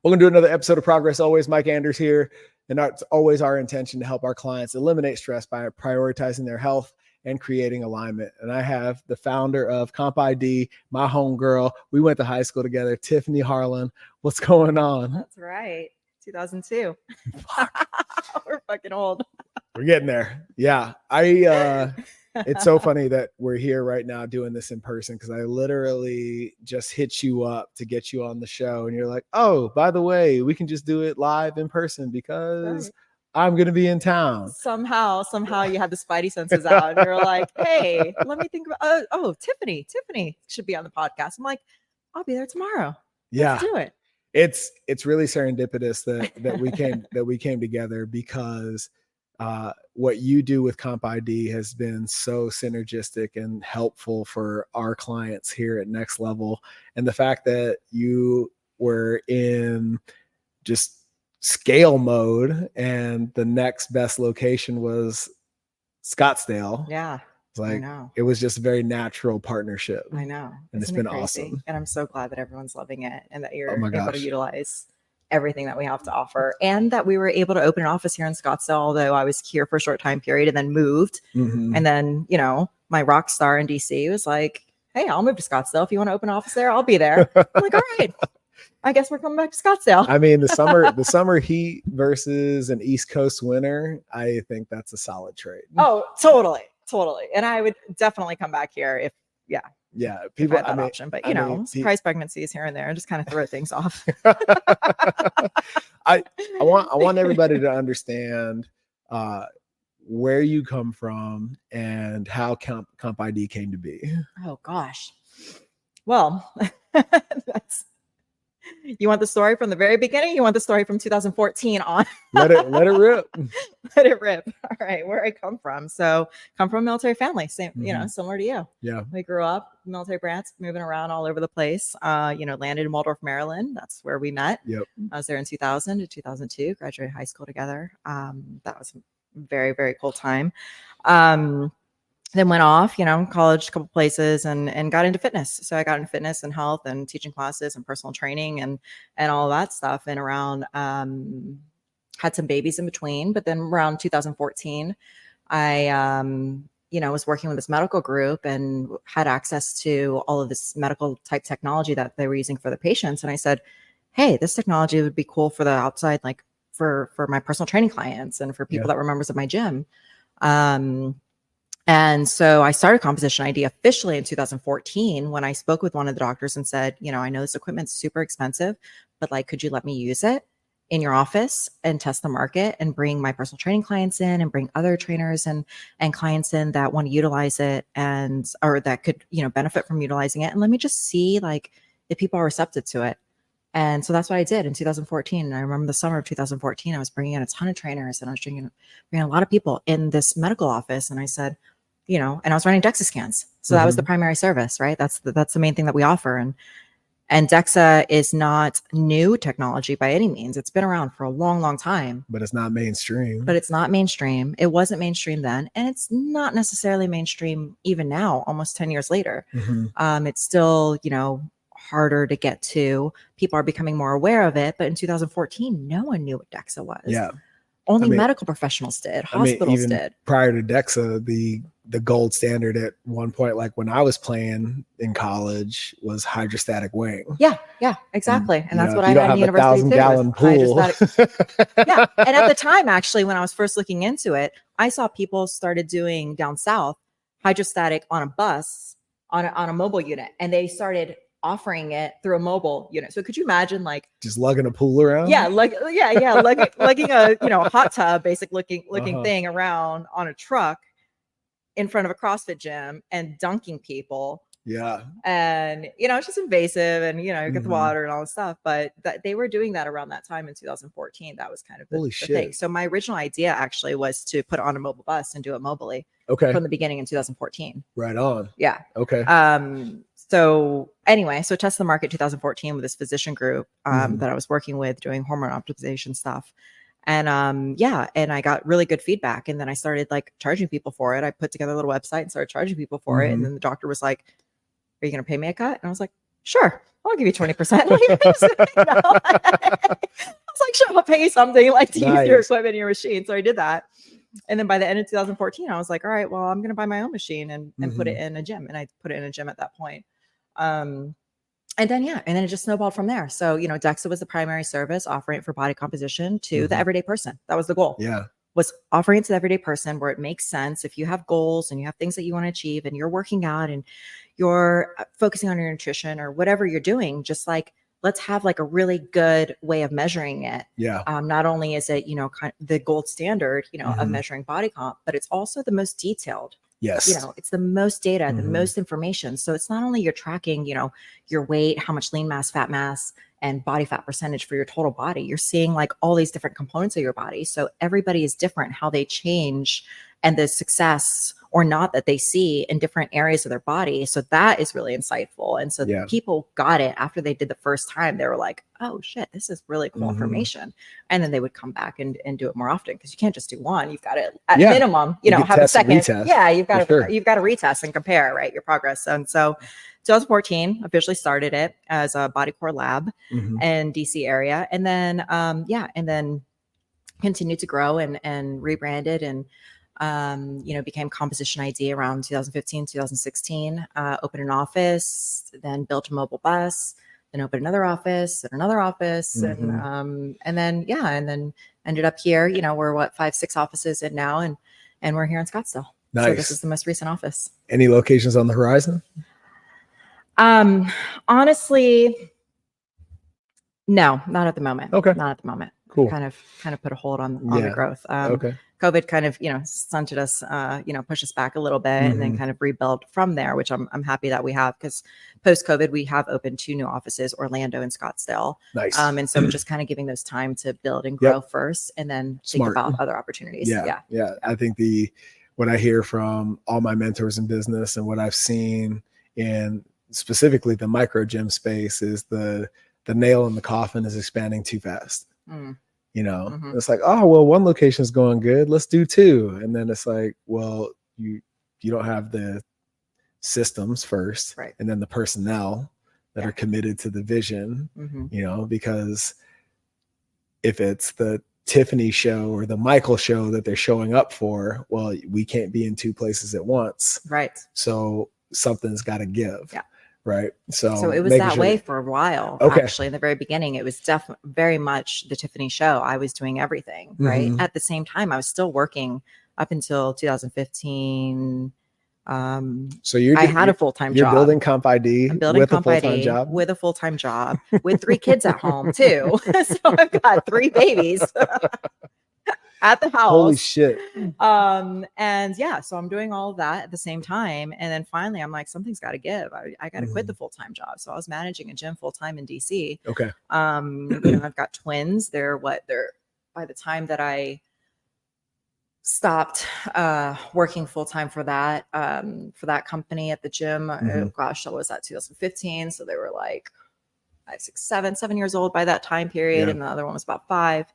Welcome to another episode of Progress Always. Mike Anders here. And it's always our intention to help our clients eliminate stress by prioritizing their health and creating alignment. And I have the founder of CompID, my homegirl. We went to high school together, Tiffany Harlan. What's going on? That's right. 2002. We're fucking old. We're getting there. Yeah. It's so funny that we're here right now doing this in person, because I literally just hit you up to get you on the show. And you're like, oh, by the way, we can just do it live in person because I'm going to be in town. Somehow you had the spidey senses out and you're like, hey, let me think about, Tiffany should be on the podcast. I'm like, I'll be there tomorrow. Let's do it. It's really serendipitous that we came together, because what you do with CompID has been so synergistic and helpful for our clients here at Next Level. And the fact that you were in just scale mode and the next best location was Scottsdale. Yeah. It's like, it was just a very natural partnership. I know. And it's been awesome. And I'm so glad that everyone's loving it and that you're able to utilize everything that we have to offer, and that we were able to open an office here in Scottsdale, although I was here for a short time period and then moved. Mm-hmm. And then, my rock star in DC was like, hey, I'll move to Scottsdale. If you want to open an office there, I'll be there. I'm like, all right, I guess we're coming back to Scottsdale. I mean, the summer heat versus an East Coast winter, I think that's a solid trade. Oh, totally. And I would definitely come back here if, people had that option, but surprise pregnancies here and there, just kind of throw things off. I want everybody to understand where you come from and how CompID came to be. Oh gosh. Well, you want the story from the very beginning? You want the story from 2014 on? Let it rip. Let it rip. All right, where I come from. So, come from a military family, same, similar to you. Yeah. We grew up military brats, moving around all over the place. Landed in Waldorf, Maryland. That's where we met. Yep. I was there in 2000 to 2002. Graduated high school together. That was a very, very cool time. Then went off, college, a couple places, and got into fitness. So I got into fitness and health and teaching classes and personal training and all that stuff. And around, had some babies in between. But then around 2014, I, was working with this medical group and had access to all of this medical type technology that they were using for the patients. And I said, hey, this technology would be cool for the outside, like for my personal training clients and for people that were members of my gym. And so I started Composition ID officially in 2014 when I spoke with one of the doctors and said, I know this equipment's super expensive, but could you let me use it in your office and test the market and bring my personal training clients in and bring other trainers and clients in that want to utilize it or that could, benefit from utilizing it. And let me just see if people are receptive to it. And so that's what I did in 2014. And I remember the summer of 2014, I was bringing in a ton of trainers and I was bringing a lot of people in this medical office. And I said, and I was running DEXA scans. So that was the primary service, right? That's the main thing that we offer. And DEXA is not new technology by any means. It's been around for a long, long time. But it's not mainstream. It wasn't mainstream then. And it's not necessarily mainstream even now, almost 10 years later. Mm-hmm. It's still, harder to get to. People are becoming more aware of it. But in 2014, no one knew what DEXA was. Yeah. Only medical professionals did. Hospitals did. Prior to DEXA, the gold standard at one point, like when I was playing in college, was hydrostatic weighing. Yeah, exactly. And that's what I had in university too. 1,000-gallon pool. Yeah. And at the time, actually, when I was first looking into it, I saw people started doing down south hydrostatic on a bus, on a mobile unit, and they started offering it through a mobile unit. So could you imagine just lugging a pool around? Yeah, lugging a hot tub, basic looking thing around on a truck in front of a CrossFit gym and dunking people. Yeah. And it's just invasive and you get the water and all this stuff. But they were doing that around that time in 2014. That was kind of the thing. So my original idea actually was to put it on a mobile bus and do it mobily. Okay. From the beginning in 2014. Right on. Yeah. Okay. So anyway, so test the market 2014 with this physician group that I was working with doing hormone optimization stuff. And and I got really good feedback. And then I started charging people for it. I put together a little website and started charging people for it. And then the doctor was like, are you going to pay me a cut? And I was like, sure, I'll give you 20%. I was like, sure, I'll pay you something like to use your equipment, your machine. So I did that. And then by the end of 2014, I was like, all right, well, I'm going to buy my own machine and put it in a gym. And I put it in a gym at that point. And then it just snowballed from there. So, DEXA was the primary service, offering it for body composition to the everyday person. That was the goal. Yeah. Was offering it to the everyday person where it makes sense. If you have goals and you have things that you want to achieve and you're working out and you're focusing on your nutrition or whatever you're doing, just like, let's have like a really good way of measuring it. Yeah. Not only is it, kind of the gold standard, of measuring body comp, but it's also the most detailed. Yes. It's the most data, the most information. So it's not only you're tracking, your weight, how much lean mass, fat mass, and body fat percentage for your total body. You're seeing like all these different components of your body. So everybody is different, how they change and the success or not that they see in different areas of their body. So that is really insightful. And so people got it after they did the first time. They were like, oh shit, this is really cool information. And then they would come back and do it more often, because you can't just do one. You've got to at minimum, have a second. Yeah, you've got to retest and compare, right, your progress. And so 2014 officially started it as a body core lab in DC area. And then and then continued to grow and rebranded and became Composition ID around 2015, 2016, opened an office, then built a mobile bus, then opened another office and another office. And then ended up here, we're 5-6 offices in now, and we're here in Scottsdale. Nice. So this is the most recent office. Any locations on the horizon? Honestly, no, not at the moment. Okay. Not at the moment. Cool. Kind of put a hold on the growth. COVID kind of, stunted us, pushed us back a little bit and then kind of rebuild from there, which I'm happy that we have, because post-COVID, we have opened 2 new offices, Orlando and Scottsdale. Nice. And so we're just kind of giving those time to build and grow first, and then think about other opportunities. Yeah. I think what I hear from all my mentors in business and what I've seen in specifically the micro gym space is the nail in the coffin is expanding too fast. It's like, oh, well, one location is going good, let's do 2. And then it's like, well, you don't have the systems first, right, and then the personnel that are committed to the vision, because if it's the Tiffany show or the Michael show that they're showing up for, well, we can't be in 2 places at once, right? So something's got to give. Right. So it was that way for a while. Actually, in the very beginning, it was definitely very much the Tiffany show. I was doing everything, right? At the same time, I was still working up until 2015. So I had a full-time job. You're building CompID. I'm building CompID with a full-time job with 3 kids at home too. So I've got 3 babies at the house. Holy shit. So I'm doing all of that at the same time. And then finally I'm like, something's got to give. I got to quit the full-time job. So I was managing a gym full-time in DC. Okay. I've got twins. They're by the time that I stopped working full-time for that company at the gym, gosh, that was at 2015. So they were like 5, 6, 7 years old by that time period. And the other one was about 5.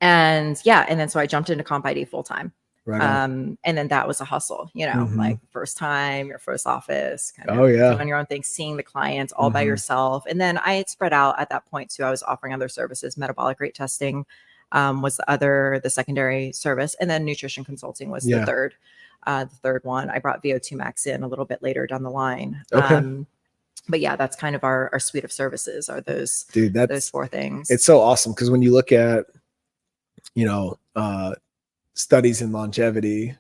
And then so I jumped into CompID full time. Right. And then that was a hustle, like first time, your first office, kind of doing your own thing, seeing the clients all by yourself. And then I had spread out at that point too. I was offering other services. Metabolic rate testing was the secondary service, and then nutrition consulting was the third one. I brought VO2 Max in a little bit later down the line. Okay. But that's kind of our suite of services are those 4 things. It's so awesome, because when you look at studies in longevity,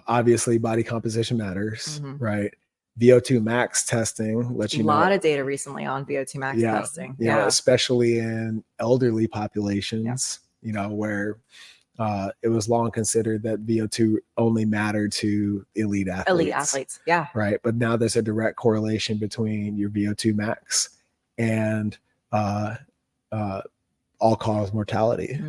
obviously body composition matters, right? VO2 max testing lets you know. A lot of data recently on VO2 max testing. Especially in elderly populations, where it was long considered that VO2 only mattered to elite athletes. Yeah. Right. But now there's a direct correlation between your VO2 max and all-cause mortality.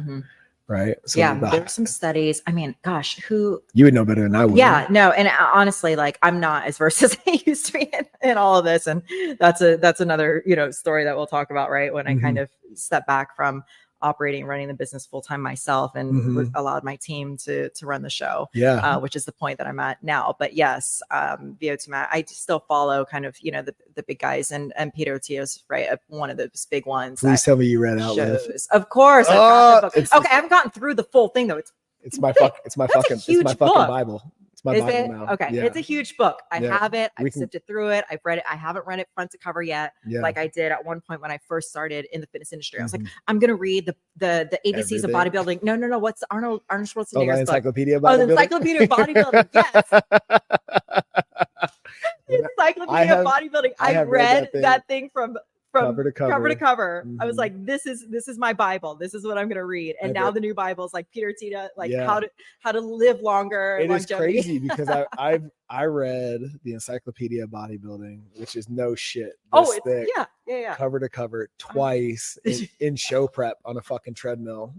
Right. So there were some studies. I mean, gosh, you would know better than I would. Yeah, no. And honestly, like, I'm not as versed as I used to be in all of this. And that's another, story that we'll talk about, right? When I kind of step back from operating, running the business full time myself, and allowed my team to run the show. Yeah. Which is the point that I'm at now. But yes, VO2 Max, I still follow kind of, the big guys, and Peter Attilla's right, one of those big ones. Please tell me you read Outlive. Of course, I've got the book. Okay, I haven't gotten through the full thing though. It's my fucking Bible. It's my Is Bible it? now. Okay. Yeah. It's a huge book. I Yeah. have it. I've sifted through it. I've read it. I haven't read it front to cover yet. Yeah. Like I did at one point when I first started in the fitness industry. I was like, I'm going to read the ABCs of bodybuilding. No. What's Arnold Schwarzenegger's the book? Encyclopedia of Bodybuilding? The Encyclopedia of Bodybuilding. Yes. The Encyclopedia of Bodybuilding. I read that thing from cover to cover. I was like, this is my Bible. This is what I'm going to read. And now the new Bible is like Peter Atilla, like how to live longer. It is crazy because I read the Encyclopedia of Bodybuilding, which is no shit. It's thick, yeah. Cover to cover twice in show prep on a fucking treadmill.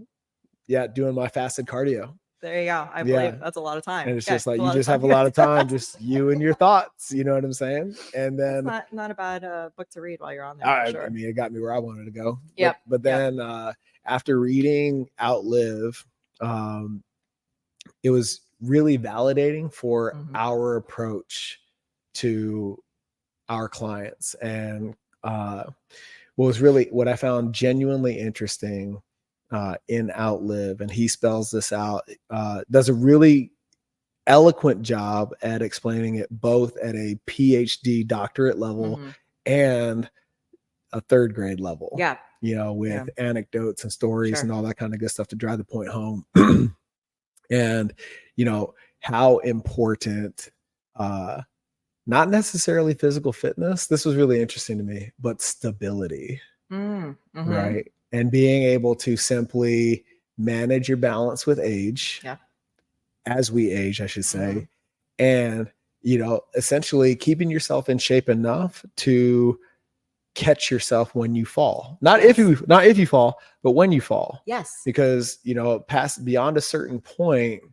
Yeah. Doing my fasted cardio. There you go. I believe that's a lot of time. And it's just like, you just have a lot of time, just you and your thoughts, you know what I'm saying? And then it's not a bad book to read while you're on there. Sure. I mean, it got me where I wanted to go. Yeah. But then after reading Outlive, it was really validating for our approach to our clients. And what I found genuinely interesting in Outlive, and he spells this out, does a really eloquent job at explaining it both at a PhD doctorate level and a third grade level. Yeah. With anecdotes and stories and all that kind of good stuff to drive the point home. And, how important, not necessarily physical fitness. This was really interesting to me, but stability, right? And being able to simply manage your balance with age, as we age, I should say, and, essentially keeping yourself in shape enough to catch yourself when you fall. Not if you fall, but when you fall. Yes. Because, beyond a certain point,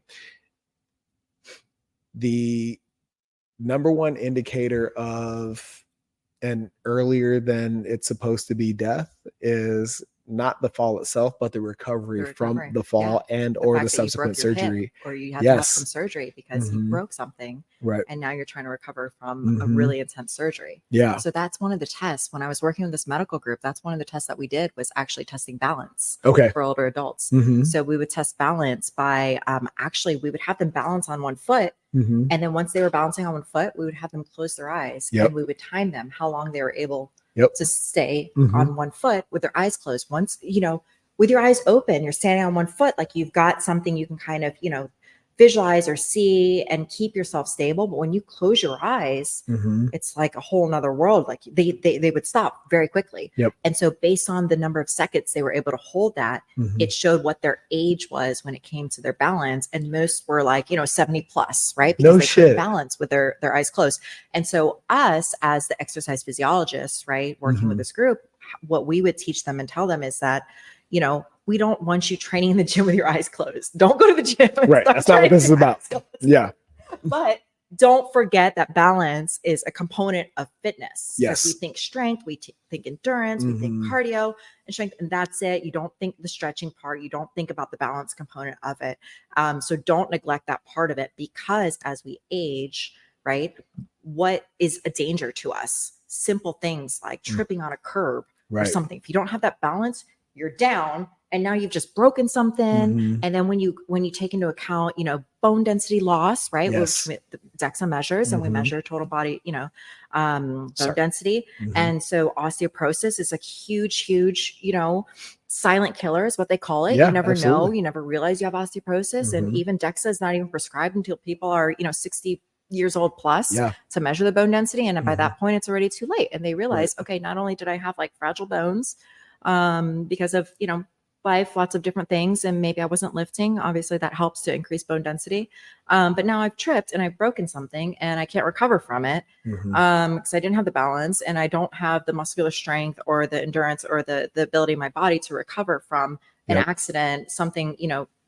the number one indicator of an earlier than it's supposed to be death is not the fall itself, but the recovery from the fall and or the subsequent surgery. Or you had to have some surgery because you broke something. Right. And now you're trying to recover from a really intense surgery. Yeah. So that's one of the tests. When I was working with this medical group, that's one of the tests that we did was actually testing balance for older adults. So we would test balance by we would have them balance on one foot. And then once they were balancing on one foot, we would have them close their eyes and we would time them how long they were able to stay on one foot with their eyes closed. Once, with your eyes open, you're standing on one foot, like you've got something you can kind of, visualize or see and keep yourself stable. But when you close your eyes, it's like a whole nother world. Like they would stop very quickly. And so based on the number of seconds they were able to hold that, it showed what their age was when it came to their balance. And most were like, 70 plus, right? Because they couldn't balance with their eyes closed. And so us as the exercise physiologists, right, working with this group, what we would teach them and tell them is that, we don't want you training in the gym with your eyes closed. Don't go to the gym. Right. That's not what this is about. Yeah. But don't forget that balance is a component of fitness. Yes. We think strength, we think endurance, we think cardio and strength, and that's it. You don't think the stretching part. You don't think about the balance component of it. So don't neglect that part of it, because as we age, right, what is a danger to us? Simple things like tripping on a curb or something. If you don't have that balance, you're down and now you've just broken something. And then when you take into account, bone density loss, right? Which the DEXA measures and we measure total body, bone density. And so osteoporosis is a huge, silent killer is what they call it. You never know, you never realize you have osteoporosis. And even DEXA is not even prescribed until people are, 60 years old plus to measure the bone density. And by that point, it's already too late. And they realize, okay, not only did I have like fragile bones, because of, life, lots of different things. And maybe I wasn't lifting. Obviously that helps to increase bone density. But now I've tripped and I've broken something and I can't recover from it. Because I didn't have the balance and I don't have the muscular strength or the endurance or the ability in my body to recover from an accident, something,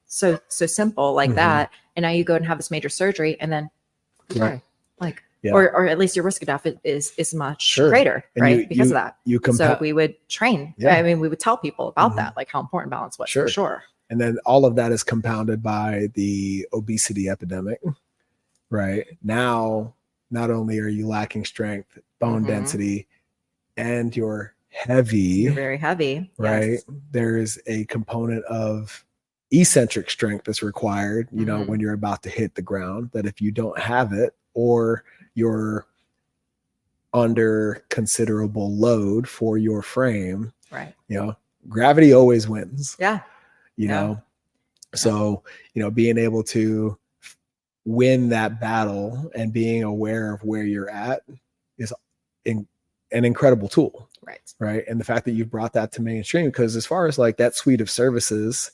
so simple like that. And now you go and have this major surgery and then like Yeah. or at least your risk of death is much Sure. greater, And right? Because of that. So we would train. Yeah. I mean, we would tell people about Mhm. that, like how important balance was Sure. for sure. And then all of that is compounded by the obesity epidemic, right? Now, not only are you lacking strength, bone Mhm. density, and you're heavy, You're very heavy, right? yes. There's a component of eccentric strength that's required, you know, Mhm. when you're about to hit the ground, that if you don't have it, or you're under considerable load for your frame, Right. you know, gravity always wins. Yeah. You Yeah. know, so, you know, being able to win that battle and being aware of where you're at is an incredible tool. Right. Right. And the fact that you've brought that to mainstream, because as far as like that suite of services,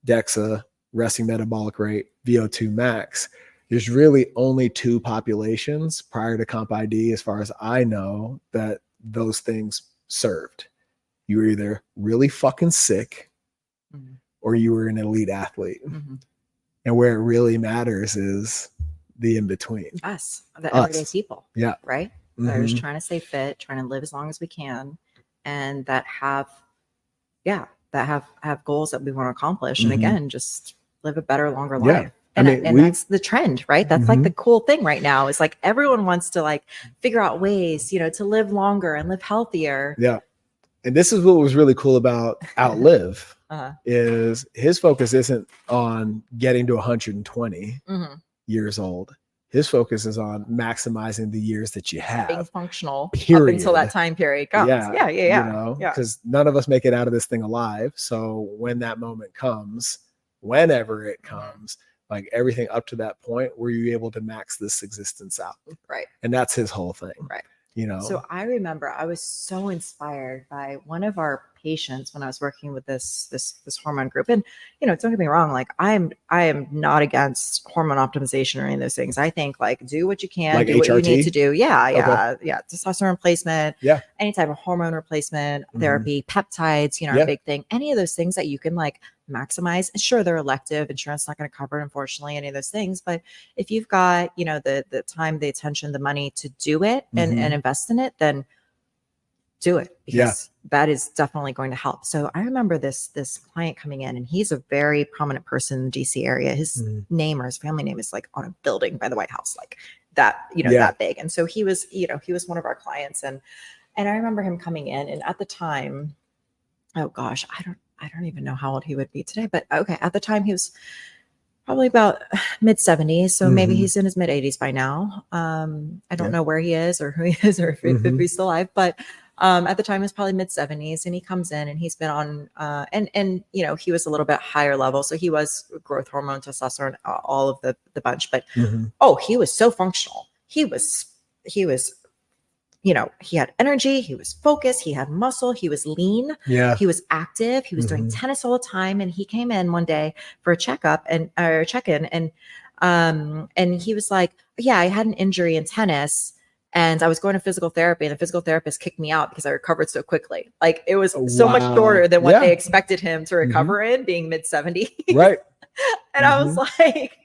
DEXA, resting metabolic rate, VO2 max, there's really only two populations prior to CompID, as far as I know, that those things served. You were either really fucking sick Mhm. or you were an elite athlete. Mhm. And where it really matters is the in between. Us, the everyday people. Yeah. Right. That are just Mhm. trying to stay fit, trying to live as long as we can, and that have goals that we want to accomplish. And Mhm. again, just live a better, longer Yeah. life. And, I mean, and that's the trend, right? That's like the Mhm. cool thing right now is like everyone wants to like figure out ways, you know, to live longer and live healthier. Yeah. And this is what was really cool about Outlive Uh-huh. is his focus isn't on getting to 120 Mhm. years old. His focus is on maximizing the years that you Being have. functional up Period. until that time period comes. Yeah. Yeah. You know, because none of us make it out of this thing alive. So when that moment comes, whenever it comes, like everything up to that point, were you able to max this existence out? Right. And that's his whole thing. Right. You know. So I remember I was so inspired by one of our patients when I was working with this hormone group. And you know, don't get me wrong, like I am not against hormone optimization or any of those things. I think like do what you can, Like do what you need HRT? to do. Yeah. Okay. Testosterone replacement, Yeah. any type of hormone replacement, Mhm. therapy, peptides, you know, Yeah. a big thing. Any of those things that you can like maximize. And sure, they're elective. Insurance not going to cover, unfortunately, any of those things. But if you've got, you know, the time, the attention, the money to do it and Mhm. invest in it, then do it Yeah. because that is definitely going to help. So I remember this client coming in and he's a very prominent person in the DC area. His Mhm. name or his family name is like on a building by the White House, like that, you know, Yeah. that big. And so he was, you know, he was one of our clients and I remember him coming in and at the time, oh gosh, I don't even know how old he would be today, but okay. At the time he was probably about mid 70s. So maybe Mhm. he's in his mid 80s by now. I don't Yeah. know where he is or who he is or if Mhm. he's still alive, but at the time he was probably mid 70s and he comes in and he's been on and you know he was a little bit higher level, so he was growth hormone, testosterone, all of the bunch, but Mhm. oh, he was so functional. He was you know, he had energy, he was focused, he had muscle, he was lean, Yeah. he was active, he was doing Mhm. tennis all the time. And he came in one day for a checkup and or check-in and he was like, yeah, I had an injury in tennis and I was going to physical therapy and the physical therapist kicked me out because I recovered so quickly. Like it was so much Wow. shorter than what Yeah. they expected him to Mhm. recover in, being mid 70s. Right. And I was Mhm. like,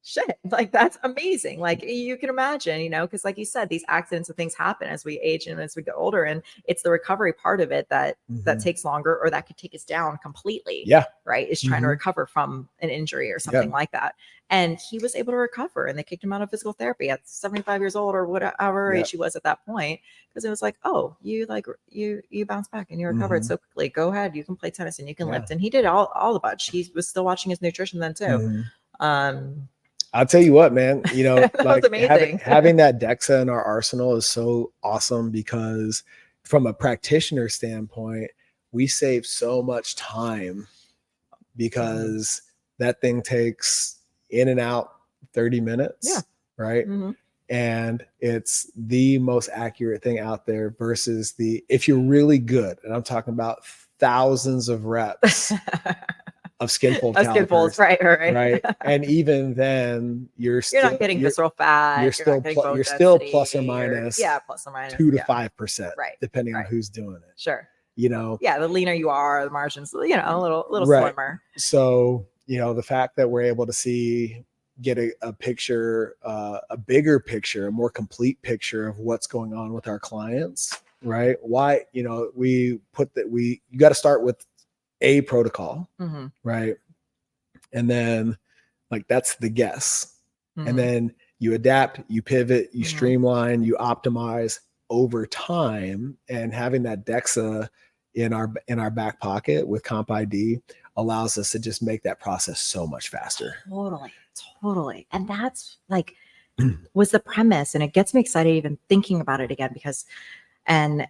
shit, like that's amazing. Like you can imagine, you know, because like you said, these accidents and things happen as we age and as we get older, and it's the recovery part of it that Mhm. takes longer or that could take us down completely. Yeah. Right, is trying to Mhm. recover from an injury or something like that. And he was able to recover, and they kicked him out of physical therapy at 75 years old or whatever Yeah. age he was at that point, because it was like, oh, you like you bounced back and you recovered Mhm. so quickly. Go ahead, you can play tennis and you can Yeah. lift. And he did all the bunch. He was still watching his nutrition then too. Mhm. Um, I'll tell you what, man, you know, that was like amazing. having that DEXA in our arsenal is so awesome because from a practitioner standpoint, we save so much time because that thing takes in and out 30 minutes. Yeah. Right. Mhm. And it's the most accurate thing out there versus if you're really good, and I'm talking about thousands of reps of skinfold Of skinfolds, calipers, right. and even then you're You're not getting visceral fat. You're not getting bone you're still density, plus or minus plus or minus 2 to yeah. 5%, Right, depending on right. who's doing it. Sure. You know, Yeah, the leaner you are, the margins, you know, a little right. slimmer. So, you know, the fact that we're able to see get a picture, a bigger picture, a more complete picture of what's going on with our clients, right? Why, we put that you got to start with a protocol, right? And then like, that's the guess. And then you adapt, you pivot, you streamline, you optimize over time. And having that DEXA in our back pocket with CompID allows us to just make that process so much faster. Totally. And that's like was the premise. And it gets me excited even thinking about it again, because and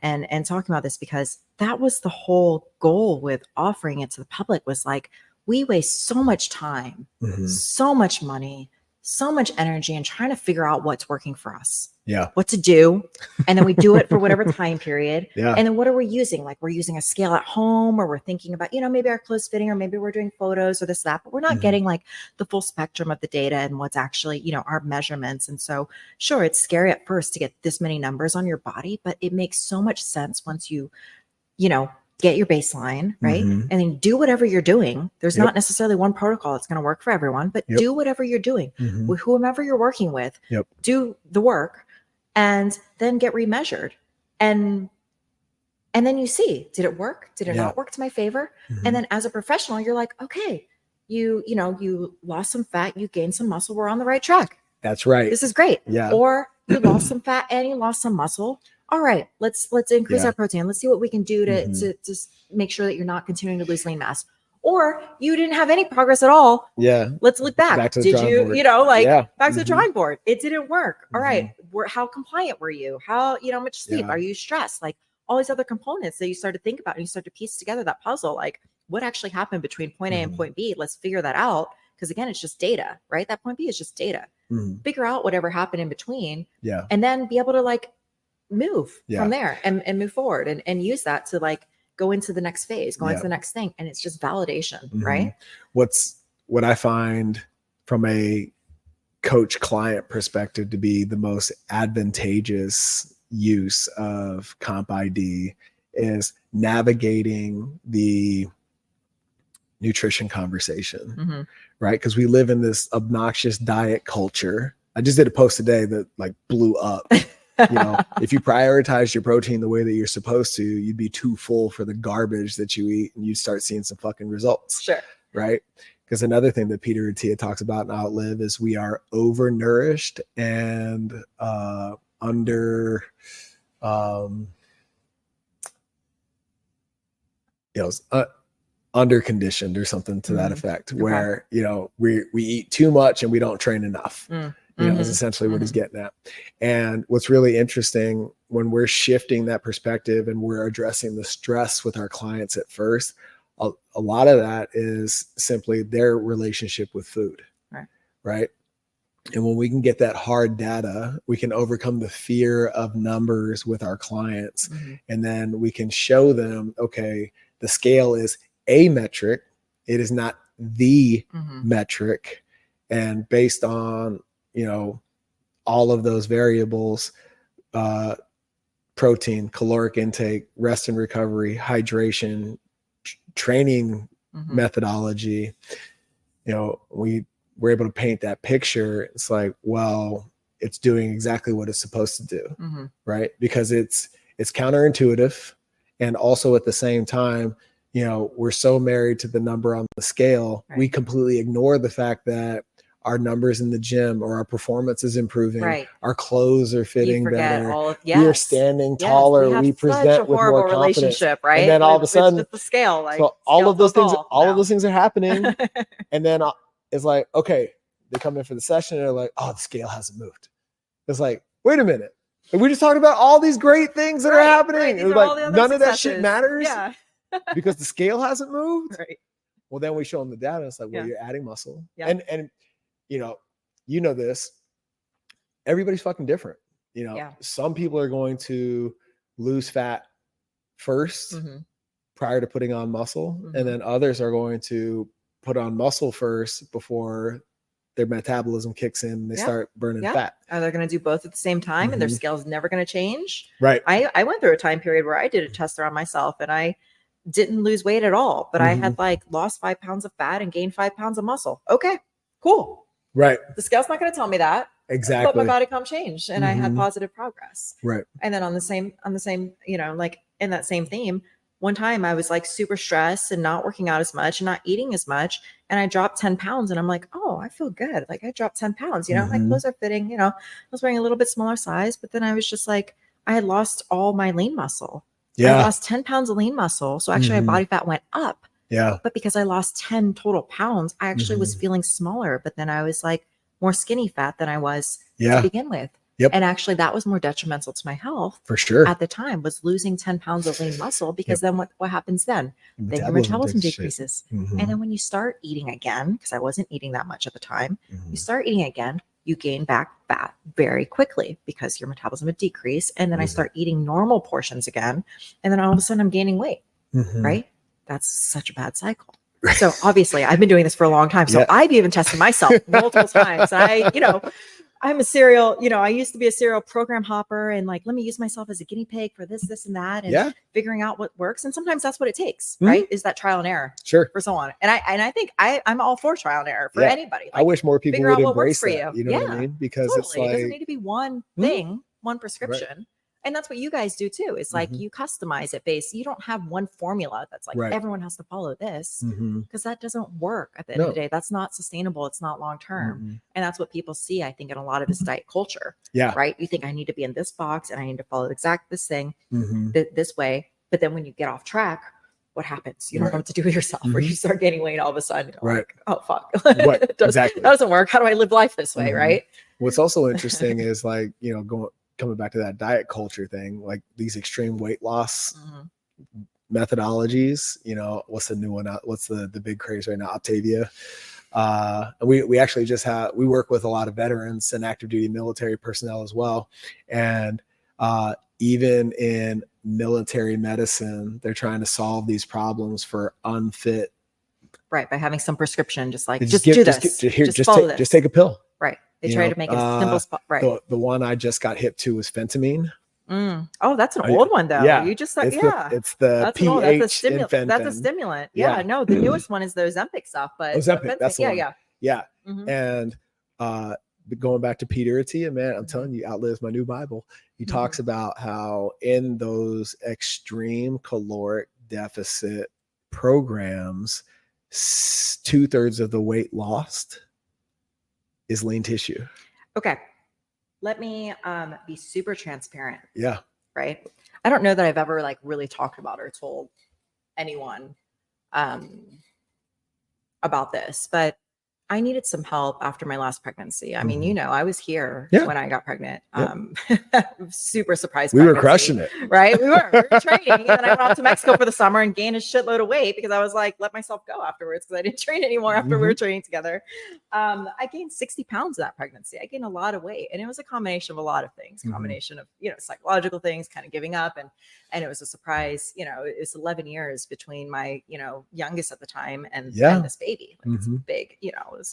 talking about this, because that was the whole goal with offering it to the public, was like, we waste so much time, so much money, so much energy in trying to figure out what's working for us. Yeah. What to do. And then we do it for whatever time period. Yeah. And then what are we using? Like, we're using a scale at home, or we're thinking about, maybe our clothes fitting, or maybe we're doing photos or this, that, but we're not getting like the full spectrum of the data and what's actually, our measurements. And so sure, it's scary at first to get this many numbers on your body, but it makes so much sense once you get your baseline, right? And then do whatever you're doing. There's not necessarily one protocol that's going to work for everyone, but do whatever you're doing with whomever you're working with. Do the work, and then get remeasured. And then you see, did it work? Did it not work to my favor? And then as a professional, you're like, okay, you lost some fat, you gained some muscle. We're on the right track. That's right. This is great. Yeah. Or you lost some fat and you lost some muscle. All right, let's increase our protein. Let's see what we can do to make sure that you're not continuing to lose lean mass. Or you didn't have any progress at all. Yeah. Let's look back. To the Did you, board. Back to the drawing board. It didn't work. All right. How compliant were you? How, much sleep? Are you stressed? Like, all these other components that you start to think about, and you start to piece together that puzzle. Like, what actually happened between point A and point B? Let's figure that out. Because again, it's just data, right? That point B is just data. Figure out whatever happened in between. Yeah. And then be able to like move from there and move forward and use that to like go into the next phase, go into the next thing. And it's just validation, right? What I find from a coach client perspective to be the most advantageous use of CompID is navigating the nutrition conversation, right? Because we live in this obnoxious diet culture. I just did a post today that like blew up. If you prioritize your protein the way that you're supposed to, you'd be too full for the garbage that you eat, and you start seeing some fucking results. Sure. Right. Because another thing that Peter Atilla talks about in Outlive is we are overnourished and under conditioned or something to that effect, where we eat too much and we don't train enough. Is essentially what he's getting at. And what's really interesting when we're shifting that perspective and we're addressing the stress with our clients at first, a lot of that is simply their relationship with food, right? And when we can get that hard data, we can overcome the fear of numbers with our clients. And then we can show them, okay, the scale is a metric. It is not the metric. And based on all of those variables, protein, caloric intake, rest and recovery, hydration, training methodology, we're able to paint that picture. It's like, well, it's doing exactly what it's supposed to do, right? Because it's counterintuitive. And also at the same time, we're so married to the number on the scale, we completely ignore the fact that our numbers in the gym or our performance is improving, our clothes are fitting better, we are standing taller, we present with more confidence, right? And then all of a sudden, the scale, so all of those things are happening, and then it's like, okay, they come in for the session and they're like, oh, the scale hasn't moved. It's like, wait a minute, we just talked about all these great things that are happening. It's like none of that shit matters because the scale hasn't moved. Well, then we show them the data. It's like, well, you're adding muscle, and this, everybody's fucking different. Some people are going to lose fat first prior to putting on muscle. And then others are going to put on muscle first before their metabolism kicks in and they start burning fat. Are they going to do both at the same time and their scale is never going to change? Right. I went through a time period where I did a test on myself and I didn't lose weight at all, but I had like lost 5 pounds of fat and gained 5 pounds of muscle. Okay, cool. Right. The scale's not going to tell me that. Exactly. But my body comp changed and I had positive progress. Right. And then on the same, you know, like in that same theme, one time I was like super stressed and not working out as much and not eating as much. And I dropped 10 pounds and I'm like, oh, I feel good. Like I dropped 10 pounds, you know, my clothes are fitting, you know, I was wearing a little bit smaller size, but then I was just like, I had lost all my lean muscle. I lost 10 pounds of lean muscle. So actually my body fat went up. Yeah. But because I lost 10 total pounds, I actually was feeling smaller, but then I was like more skinny fat than I was to begin with. Yep. And actually that was more detrimental to my health for sure at the time, was losing 10 pounds of lean muscle, because then what happens then? Then your metabolism decreases. And then when you start eating again, because I wasn't eating that much at the time, you start eating again, you gain back fat very quickly because your metabolism would decrease. And then I start eating normal portions again. And then all of a sudden I'm gaining weight, right? That's such a bad cycle. So obviously I've been doing this for a long time. So I've even tested myself multiple times. I'm a serial, you know, I used to be a serial program hopper and like, let me use myself as a guinea pig for this and that, and figuring out what works. And sometimes that's what it takes, right? Is that trial and error for someone. And I think I'm all for trial and error for anybody. Like, I wish more people would embrace that. You. You know what I mean? Because it's like, it doesn't need to be one thing, one prescription. Right. And that's what you guys do too. It's like you customize it based. You don't have one formula that's like everyone has to follow this, because that doesn't work at the end of the day. That's not sustainable. It's not long term. And that's what people see, I think, in a lot of this diet culture. Yeah. Right. You think I need to be in this box and I need to follow this thing this way. But then when you get off track, what happens? You don't know what to do with yourself, or you start gaining weight all of a sudden. Like, oh, fuck. Exactly. That doesn't work. How do I live life this way? Right. What's also interesting is like, you know, coming back to that diet culture thing, like these extreme weight loss methodologies, you know, what's the new one out? What's the big craze right now? Atilla. We actually we work with a lot of veterans and active duty military personnel as well. And even in military medicine, they're trying to solve these problems for unfit. Right. By having some prescription, just like, just do this. Just take a pill. Right. They try to make a simple spot. Right. The one I just got hip to was phentamine. Oh, that's an old one though. Yeah. You just like, it's the pH that's a stimulant. Yeah. No, the newest one is the Ozempic stuff, but Ozempic, that's the one. Yeah. And going back to Peter Atilla, man, I'm telling you, Outlive's my new Bible. He talks about how in those extreme caloric deficit programs, 2/3 of the weight lost is lean tissue. Okay. Let me be super transparent. Yeah. Right. I don't know that I've ever like really talked about or told anyone about this, but I needed some help after my last pregnancy. I mean, you know, I was here when I got pregnant. Super surprised. We were crushing it. Right? We were training. And then I went off to Mexico for the summer and gained a shitload of weight because I was like, let myself go afterwards because I didn't train anymore after we were training together. I gained 60 pounds in that pregnancy. I gained a lot of weight. And it was a combination of a lot of things, combination of, you know, psychological things, kind of giving up. And it was a surprise, you know, it was 11 years between my, you know, youngest at the time and this baby. Like, it's big, you know, it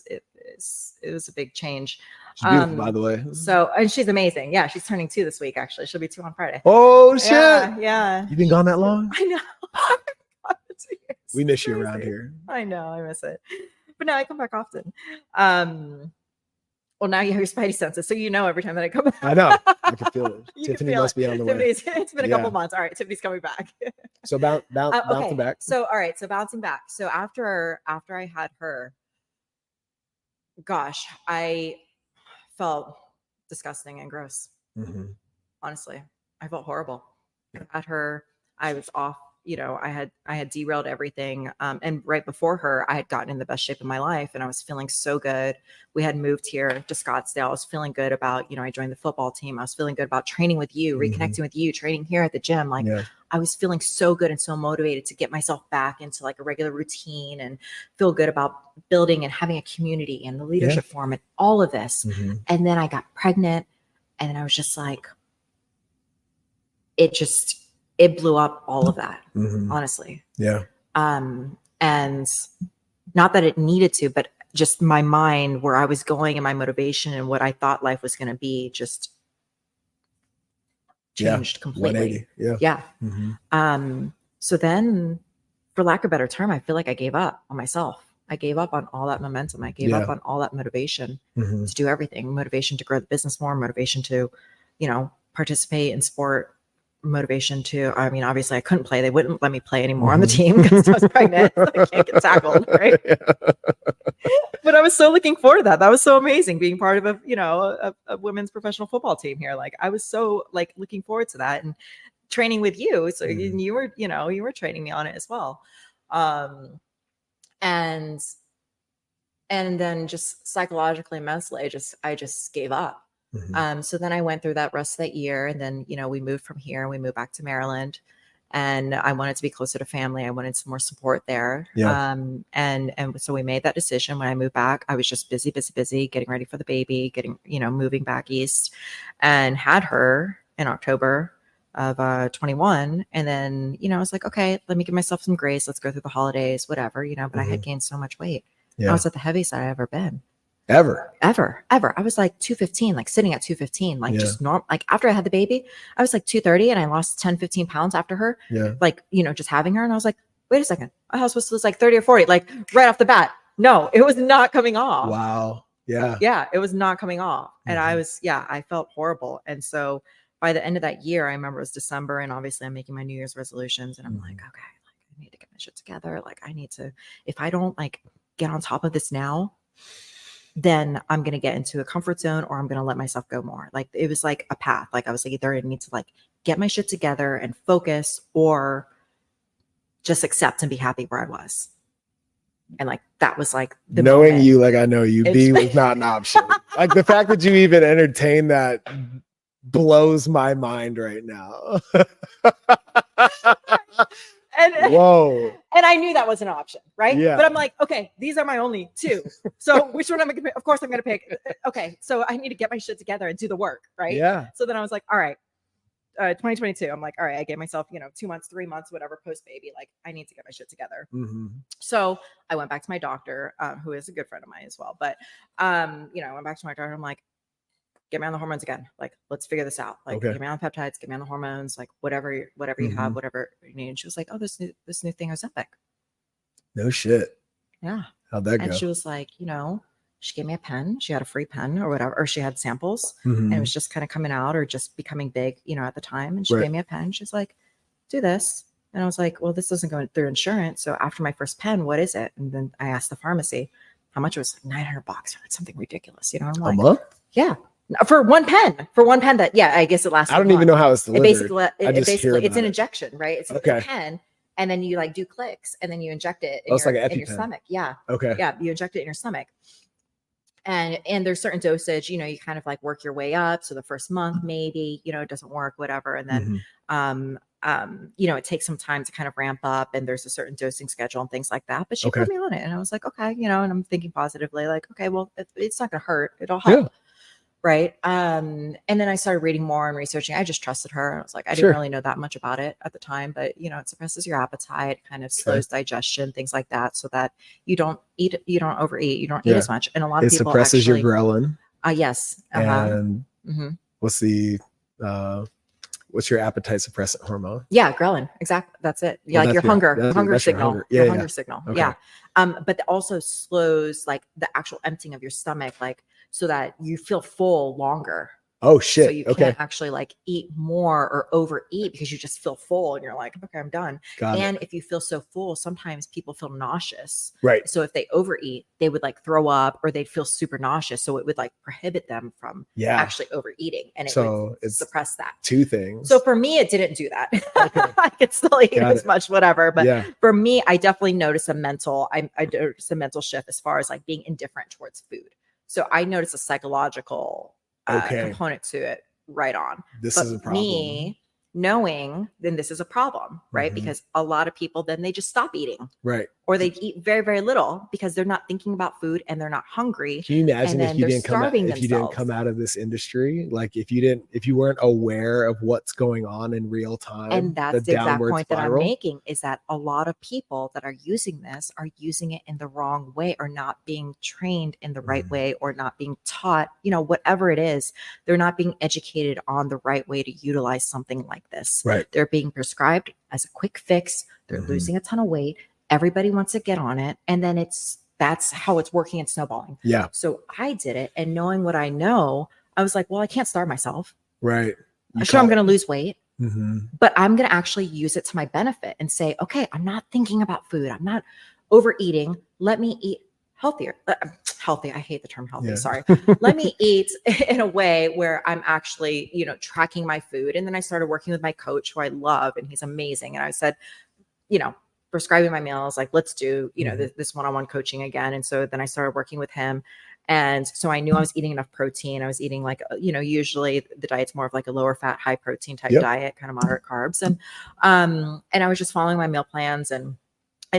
was a big change. She's beautiful, by the way. So, and she's amazing. Yeah. She's turning 2 this week, actually. She'll be 2 on Friday. Oh, shit. Yeah. You've been gone that long? I know. We miss you around here. I know. I miss it. But now I come back often. Well, now you have your spidey senses, so you know every time that I come back. I know. I can feel it. Tiffany must be on the way. It's been a couple months. All right, Tiffany's coming back. So bouncing back. So all right, so bouncing back. So after I had her, gosh, I felt disgusting and gross. Honestly, I felt horrible. At her, I was off. You know, I had derailed everything. And right before her, I had gotten in the best shape of my life and I was feeling so good. We had moved here to Scottsdale. I was feeling good about, you know, I joined the football team. I was feeling good about training with you, reconnecting with you, training here at the gym. Like I was feeling so good and so motivated to get myself back into like a regular routine and feel good about building and having a community and the leadership forum and all of this. And then I got pregnant and then I was just like, it blew up all of that, honestly. Yeah. And not that it needed to, but just my mind, where I was going and my motivation and what I thought life was going to be just changed completely. 180. Yeah. So then, for lack of a better term, I feel like I gave up on myself. I gave up on all that momentum. I gave up on all that motivation to do everything, motivation to grow the business more, motivation to, participate in sport, motivation to, I mean, obviously I couldn't play. They wouldn't let me play anymore on the team because I was pregnant. So I can't get tackled. Right. But I was so looking forward to that. That was so amazing being part of a women's professional football team here. Like I was so like looking forward to that and training with you. So you were training me on it as well. And then just psychologically, mentally, I just gave up. So then I went through that rest of that year, and then, we moved from here and we moved back to Maryland, and I wanted to be closer to family. I wanted some more support there. Yeah. And so we made that decision. When I moved back, I was just busy, getting ready for the baby, moving back east, and had her in October of 21. And then, I was like, okay, let me give myself some grace. Let's go through the holidays, whatever, but I had gained so much weight. I was at the heaviest I'd ever been. Ever. I was like 215, like sitting at 215, like just normal. Like after I had the baby, I was like 230 and I lost 10, 15 pounds after her. Yeah. Like, just having her. And I was like, wait a second. I was supposed to lose like 30 or 40, like right off the bat. No, it was not coming off. Wow. Yeah. Yeah. It was not coming off. And I felt horrible. And so by the end of that year, I remember it was December, and obviously I'm making my New Year's resolutions, and I'm like, okay, like I need to get my shit together. Like I need to, if I don't like get on top of this now, then I'm going to get into a comfort zone, or I'm going to let myself go more. Like it was like a path. Like I was like, either I need to like get my shit together and focus, or just accept and be happy where I was. And like, that was like the knowing moment. You, like I know you, B was not an option. Like the fact that you even entertain that blows my mind right now. Whoa. And I knew that was an option, right? Yeah. But I'm like, okay, these are my only two. So which one am I going to pick? Of course I'm going to pick. Okay. So I need to get my shit together and do the work, right? Yeah. So then I was like, all right, 2022. I'm like, all right, I gave myself, 2 months, 3 months, whatever, post baby. Like I need to get my shit together. So I went back to my doctor, who is a good friend of mine as well. But, I went back to my doctor. I'm like, get me on the hormones again. Like, let's figure this out. Like, get me on the peptides, get me on the hormones, like whatever you have, whatever you need. And she was like, oh, this new thing is epic. No shit. Yeah. How'd that go? And she was like, she gave me a pen. She had a free pen or whatever, or she had samples, and it was just kind of coming out or just becoming big, at the time. And she gave me a pen. She's like, do this. And I was like, well, this doesn't go through insurance. So after my first pen, what is it? And then I asked the pharmacy how much. It was like $900 or like something ridiculous. I'm like, a month? Yeah. For one pen that, I guess it lasts. I don't even know how it's delivered. It's an injection, right? It's a pen, and then you like do clicks, and then you inject it in your stomach. Yeah. Okay. Yeah, you inject it in your stomach. And there's certain dosage, you kind of like work your way up. So the first month, maybe, it doesn't work, whatever. And then, it takes some time to kind of ramp up, and there's a certain dosing schedule and things like that. But she put me on it, and I was like, okay, and I'm thinking positively, like, okay, well, it's not going to hurt. It'll help. Yeah. Right. And then I started reading more and researching. I just trusted her. I was like, I didn't really know that much about it at the time, but it suppresses your appetite, kind of slows digestion, things like that, so that you don't overeat, you don't eat as much. And a lot of people suppresses your ghrelin. Yes. And what's your appetite suppressant hormone? Yeah, ghrelin. Exactly. That's it. Yeah, like your hunger signal. Your hunger signal. Okay. Yeah. But it also slows like the actual emptying of your stomach, like so that you feel full longer. Oh shit. So you can't actually like eat more or overeat because you just feel full and you're like, okay, I'm done. And if you feel so full, sometimes people feel nauseous. Right. So if they overeat, they would like throw up or they'd feel super nauseous. So it would like prohibit them from actually overeating, and it would suppress that. Two things. So for me, it didn't do that. I could still eat as much, whatever. But for me, I definitely noticed I noticed a mental shift as far as like being indifferent towards food. So I noticed a psychological component to it right on. This is a problem. Me knowing then this is a problem, right? Because a lot of people then they just stop eating, right? Or they eat very, very little because they're not thinking about food and they're not hungry. Can you imagine if you didn't come out of this industry, like if you weren't aware of what's going on in real time? And that's the exact point that I'm making, is that a lot of people that are using this are using it in the wrong way, or not being trained in the right way, or not being taught, whatever it is, they're not being educated on the right way to utilize something like this. Right. They're being prescribed as a quick fix. They're losing a ton of weight. Everybody wants to get on it. And then it's that's how it's working and snowballing. Yeah. So I did it, and knowing what I know, I was like, well, I can't starve myself. Right. Sure, I'm going to lose weight, but I'm going to actually use it to my benefit and say, okay, I'm not thinking about food. I'm not overeating. Let me eat healthier. Healthy. I hate the term healthy. Yeah. Sorry. Let me eat in a way where I'm actually, you know, tracking my food. And then I started working with my coach, who I love, and he's amazing. And I said, you know, prescribing my meals, like, let's do, you know, this one-on-one coaching again. And so then I started working with him. And so I knew I was eating enough protein. I was eating like, you know, usually the diet's more of like a lower fat, high protein type diet, kind of moderate carbs. And I was just following my meal plans and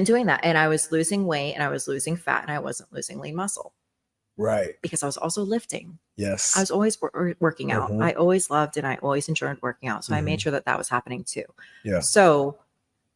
doing that. And I was losing weight, and I was losing fat, and I wasn't losing lean muscle. Right. Because I was also lifting. Yes. I was always working out. I always loved and I always enjoyed working out. So I made sure that was happening too. Yeah. So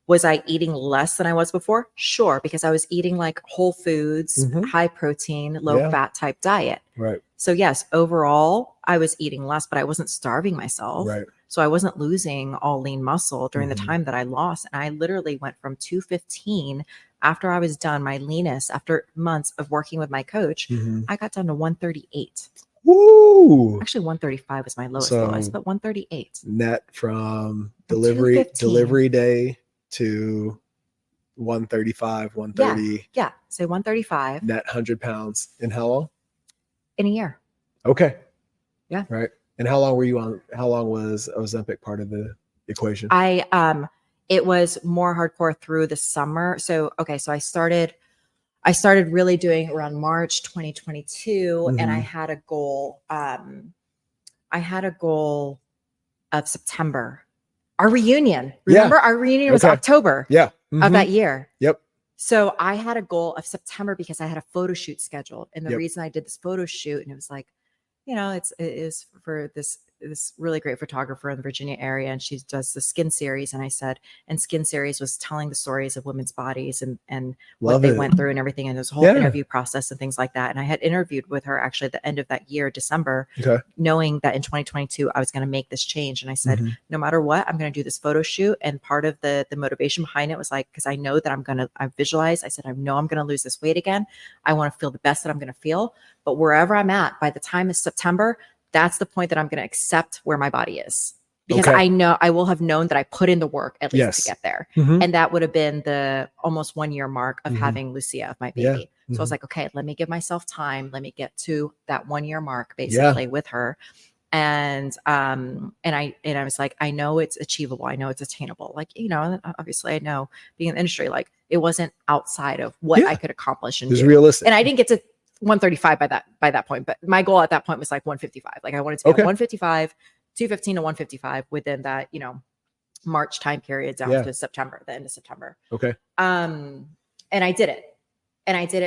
was I eating less than I was before? Sure, because I was eating like whole foods, high protein, low fat type diet. Right. So yes, overall, I was eating less, but I wasn't starving myself. Right. So I wasn't losing all lean muscle during the time that I lost. And I literally went from 215 after I was done my leanest, after months of working with my coach, I got down to 138. Woo! Actually, 135 was my lowest, but 138. Net from delivery day to 135, 130. Yeah. Say 135. Net 100 pounds in how long? In a year. Okay. Yeah. Right. And how long was Ozempic part of the equation? It was more hardcore through the summer. So I started really doing around March 2022, and I had a goal. I had a goal of September. Our reunion. Remember, our reunion was October of that year. Yep. So I had a goal of September because I had a photo shoot scheduled. And the reason I did this photo shoot, and it was like, you know, it is for this really great photographer in the Virginia area, and she does the skin series. And I said, and skin series was telling the stories of women's bodies and what they went through and everything, and this whole interview process and things like that. And I had interviewed with her actually at the end of that year, December, knowing that in 2022 I was going to make this change. And I said, no matter what, I'm going to do this photo shoot. And part of the motivation behind it was like, because I know that I visualized, I said, I know I'm going to lose this weight again. I want to feel the best that I'm going to feel. But wherever I'm at, by the time it's September, that's the point that I'm going to accept where my body is, because I know I will have known that I put in the work at least to get there. And that would have been the almost 1 year mark of having Lucia, of my baby. So I was like, okay, let me give myself time. Let me get to that 1 year mark basically with her. And I was like, I know it's achievable. I know it's attainable. Like, you know, obviously I know being in the industry, like it wasn't outside of what I could accomplish and do. Realistic. And I didn't get to 135 by that point, but my goal at that point was like 155. Like I wanted to get 155, 215 to 155 within that, you know, March time period down to September, the end of September. Okay. And I did it. And I did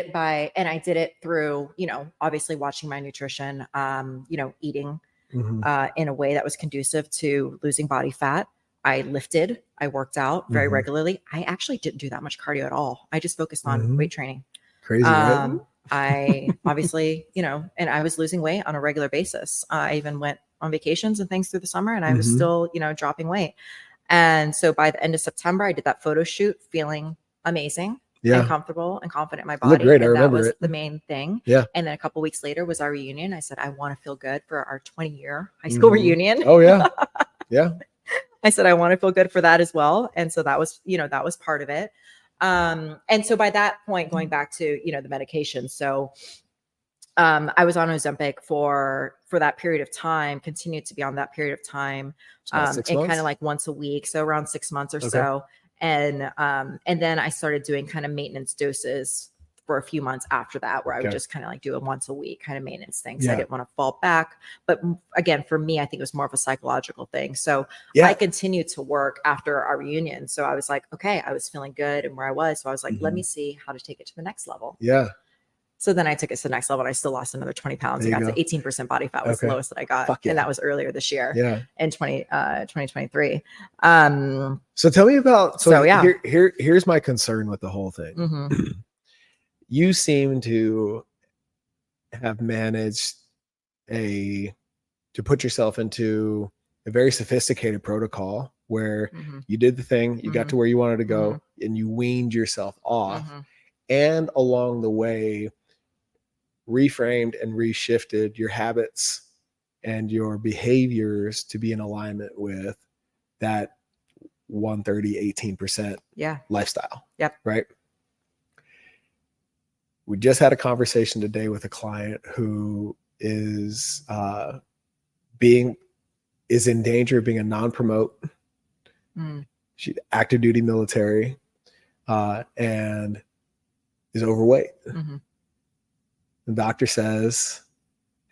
it through, you know, obviously watching my nutrition, you know, eating in a way that was conducive to losing body fat. I lifted, I worked out very regularly. I actually didn't do that much cardio at all. I just focused on weight training. Crazy, right? I obviously, you know, and I was losing weight on a regular basis. I even went on vacations and things through the summer, and I was still, you know, dropping weight. And so by the end of September, I did that photo shoot feeling amazing and comfortable and confident in my body. Great. And that was the main thing. Yeah. And then a couple of weeks later was our reunion. I said, I want to feel good for our 20-year high school reunion. Oh, yeah. Yeah. I said, I want to feel good for that as well. And so that was, you know, that was part of it. And so by that point, going back to, you know, the medication. So, I was on Ozempic for that period of time, continued to be on that period of time, and kind of like once a week. So around 6 months or so. And then I started doing kind of maintenance doses for a few months after that, where I would just kind of like do a once a week kind of maintenance thing. So I didn't want to fall back. But again, for me, I think it was more of a psychological thing. So I continued to work after our reunion. So I was like, okay, I was feeling good and where I was. So I was like, let me see how to take it to the next level. Yeah. So then I took it to the next level, and I still lost another 20 pounds. I got to 18% body fat was the lowest that I got. And that was earlier this year in 2023. So tell me about, here's my concern with the whole thing. You seem to have managed to put yourself into a very sophisticated protocol where you did the thing, you got to where you wanted to go, and you weaned yourself off. and along the way reframed and reshifted your habits and your behaviors to be in alignment with that 18% lifestyle. Yep. Right. We just had a conversation today with a client who is in danger of being a non-promote. She's active duty military and is overweight. The doctor says,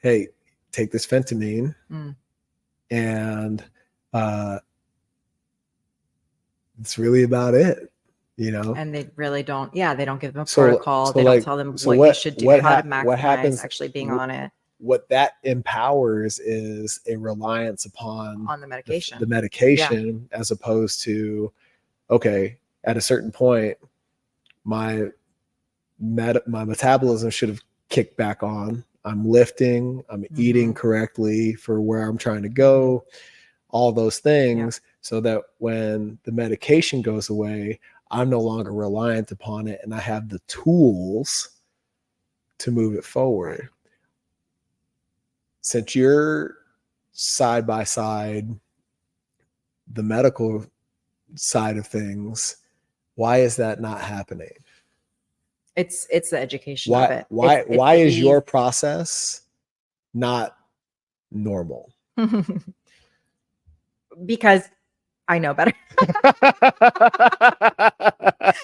hey, take this phentamine and it's really about it, you know? And they really don't, they don't give them a protocol. So they don't tell them what you should do, how to maximize actually being on it. What that empowers is a reliance upon the medication. The medication, as opposed to, okay, at a certain point, my metabolism should have kicked back on. I'm lifting, I'm eating correctly for where I'm trying to go, all those things, so that when the medication goes away, I'm no longer reliant upon it and I have the tools to move it forward. Since you're side by side, the medical side of things, why is that not happening? It's the education of it. Why is your process not normal? Because I know better.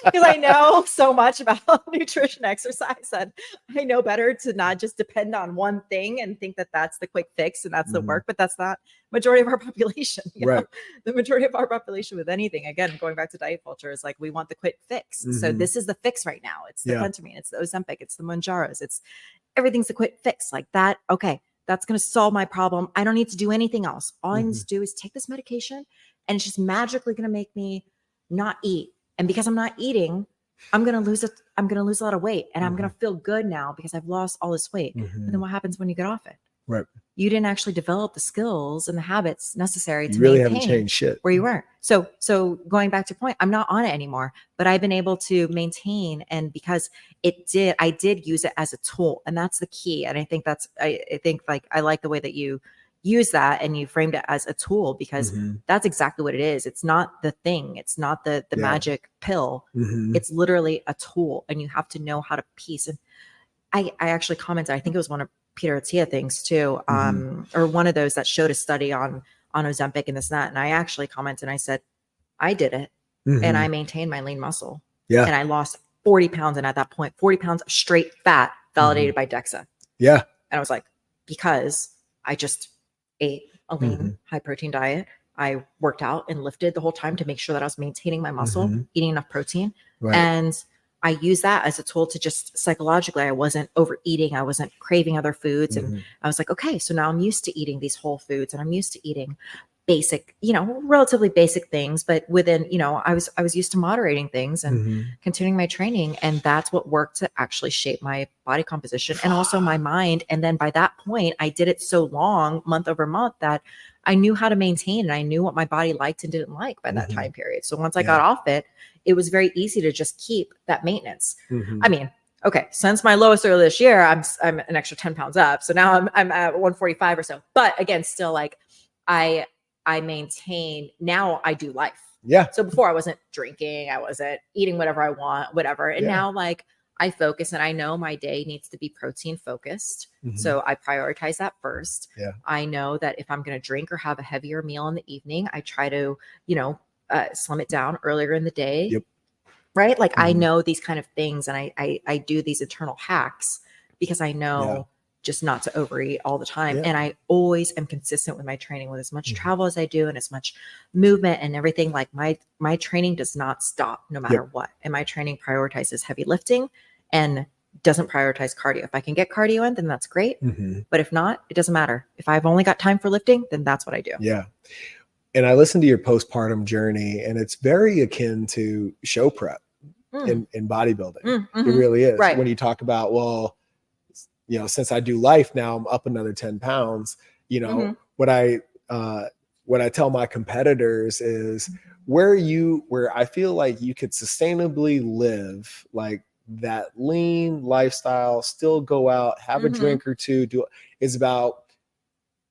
Because I know so much about nutrition, exercise, and I know better to not just depend on one thing and think that that's the quick fix and that's the work, but that's not majority of our population. You know? The majority of our population with anything, again, going back to diet culture, is like, we want the quick fix. So this is the fix right now. It's the phentermine, it's the Ozempic, it's the Mounjaros, it's everything's a quick fix like that. Okay, that's going to solve my problem. I don't need to do anything else. All I need to do is take this medication and it's just magically going to make me not eat. And because I'm not eating, I'm going to lose a lot of weight and I'm going to feel good now because I've lost all this weight. But then what happens when you get off it? Right. You didn't actually develop the skills and the habits necessary to really maintain haven't changed shit where you were. So going back to your point, I'm not on it anymore, but I've been able to maintain. And because I did use it as a tool, and that's the key. And I think I like the way that you use that and you framed it as a tool, because that's exactly what it is. It's not the thing. It's not the magic pill. It's literally a tool, and you have to know how to piece. And I actually commented, I think it was one of Peter Atilla things too, or one of those that showed a study on Ozempic and this and that. And I actually commented and I said, I did it and I maintained my lean muscle. Yeah. And I lost 40 pounds. And at that point, 40 pounds of straight fat validated by DEXA. Yeah. And I was like, because I just ate a lean high protein diet. I worked out and lifted the whole time to make sure that I was maintaining my muscle, eating enough protein. Right. And I use that as a tool to just psychologically, I wasn't overeating. I wasn't craving other foods. And I was like, okay, so now I'm used to eating these whole foods and I'm used to eating basic, relatively basic things, but within, I was used to moderating things and continuing my training. And that's what worked to actually shape my body composition and also my mind. And then by that point, I did it so long, month over month, that I knew how to maintain and I knew what my body liked and didn't like by that time period. So once I got off it, it was very easy to just keep that maintenance. I mean, okay, since my lowest earlier this year, I'm an extra 10 pounds up. So now I'm at 145 or so. But again, still like I maintain, now I do life. Yeah. So before I wasn't drinking, I wasn't eating whatever I want, whatever. And now like I focus and I know my day needs to be protein focused. So I prioritize that first. Yeah. I know that if I'm going to drink or have a heavier meal in the evening, I try to, slim it down earlier in the day. Yep. Right. Like I know these kind of things and I do these internal hacks because I know just not to overeat all the time. Yeah. And I always am consistent with my training with as much travel as I do and as much movement and everything. Like my training does not stop no matter what. And my training prioritizes heavy lifting and doesn't prioritize cardio. If I can get cardio in, then that's great. But if not, it doesn't matter. If I've only got time for lifting, then that's what I do. Yeah. And I listened to your postpartum journey and it's very akin to show prep in bodybuilding. It really is. Right. When you talk about, well, since I do life now, I'm up another 10 pounds, what I tell my competitors is where I feel like you could sustainably live like that lean lifestyle, still go out, have a drink or two, is about